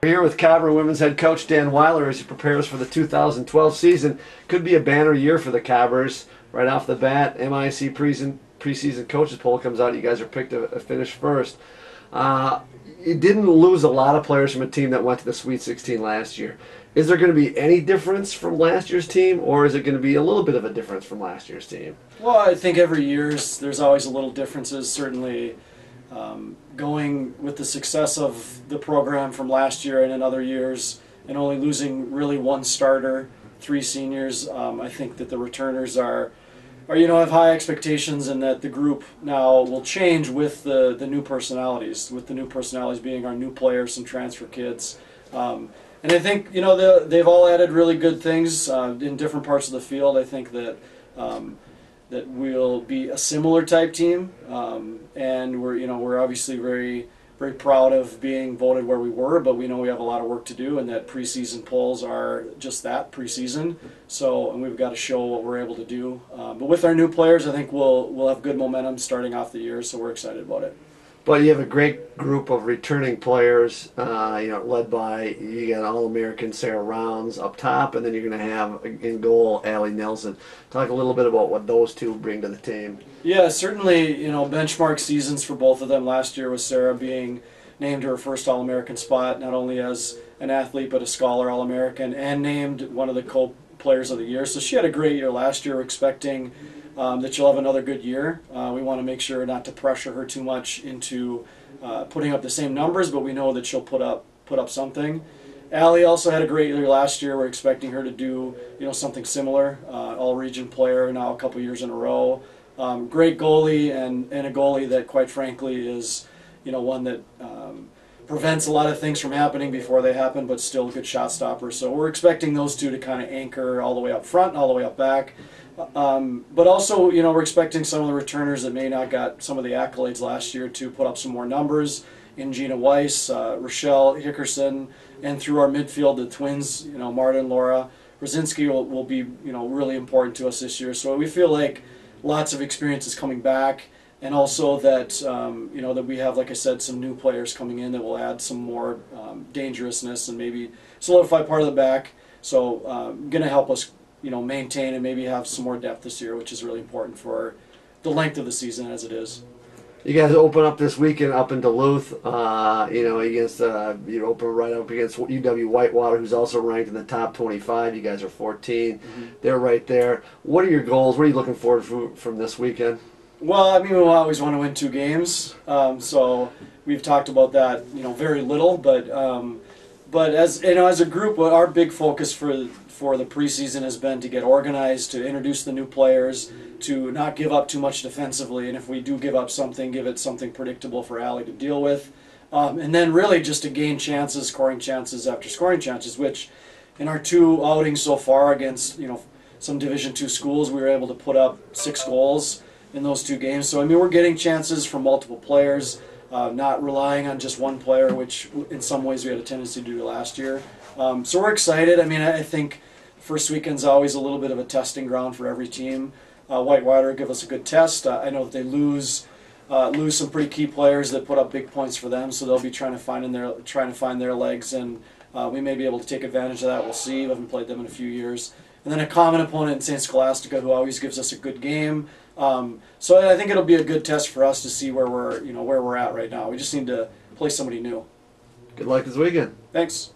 We're here with Cobber women's head coach Dan Weiler as he prepares for the 2012 season. Could be a banner year for the Cobbers. Right off the bat, MIC preseason coaches poll comes out. You guys are picked to finish first. You didn't lose a lot of players from a team that went to the Sweet 16 last year. Is there going to be any difference from last year's team, or is it going to be a little bit of a difference from last year's team? Well, I think every year there's always a little differences. Certainly, going with the success of the program from last year and in other years, and only losing really one starter, 3 seniors, I think that the returners are have high expectations, and that the group now will change with the new personalities. With the new personalities being our new players, some transfer kids. And I think they've all added really good things in different parts of the field. I think that that we'll be a similar type team, and we're obviously very proud of being voted where we were, but we know we have a lot of work to do, and that preseason polls are just that, preseason. And we've got to show what we're able to do. But with our new players, I think we'll have good momentum starting off the year, so we're excited about it. But you have a great group of returning players, led by, you got All-American Sarah Rounds up top, and then you're going to have in goal Allie Nelson. Talk a little bit about what those two bring to the team. Yeah, certainly, benchmark seasons for both of them. Last year with Sarah being named her first All-American spot, not only as an athlete but a scholar All-American, and named one of the co-players of the year. So she had a great year last year. We're expecting that she'll have another good year. We want to make sure not to pressure her too much into putting up the same numbers, but we know that she'll put up something. Allie also had a great year last year. We're expecting her to do something similar. All-region player now a couple years in a row. Great goalie, and a goalie that, quite frankly, is one that prevents a lot of things from happening before they happen, but still a good shot stopper. So we're expecting those two to kind of anchor all the way up front and all the way up back. But also, we're expecting some of the returners that may not got some of the accolades last year to put up some more numbers. In Gina Weiss, Rochelle Hickerson, and through our midfield, the twins, Marta and Laura Brzezinski will be, really important to us this year. So we feel like lots of experience is coming back, and also that, that we have, like I said, some new players coming in that will add some more dangerousness and maybe solidify part of the back. So going to help us maintain and maybe have some more depth this year, which is really important for the length of the season as it is. You guys open up this weekend up in Duluth, against open right up against UW Whitewater, who's also ranked in the top 25. You guys are 14. They're right there. What are your goals? What are you looking forward to from this weekend? Well, we always want to win 2 games. So we've talked about that, very little, but as as a group, our big focus for the preseason has been to get organized, to introduce the new players, to not give up too much defensively, and if we do give up something, give it something predictable for Allie to deal with, and then really just to gain chances, scoring chances after scoring chances, which in our 2 outings so far against some Division II schools, we were able to put up 6 goals in those 2 games. So we're getting chances from multiple players, not relying on just one player, which in some ways we had a tendency to do last year. So we're excited. I think first weekend's always a little bit of a testing ground for every team. Whitewater give us a good test. I know that they lose some pretty key players that put up big points for them, so they'll be trying to find their legs, and we may be able to take advantage of that. We'll see. We haven't played them in a few years. And then a common opponent in St. Scholastica, who always gives us a good game. So I think it'll be a good test for us to see where we're at right now. We just need to play somebody new. Good luck this weekend. Thanks.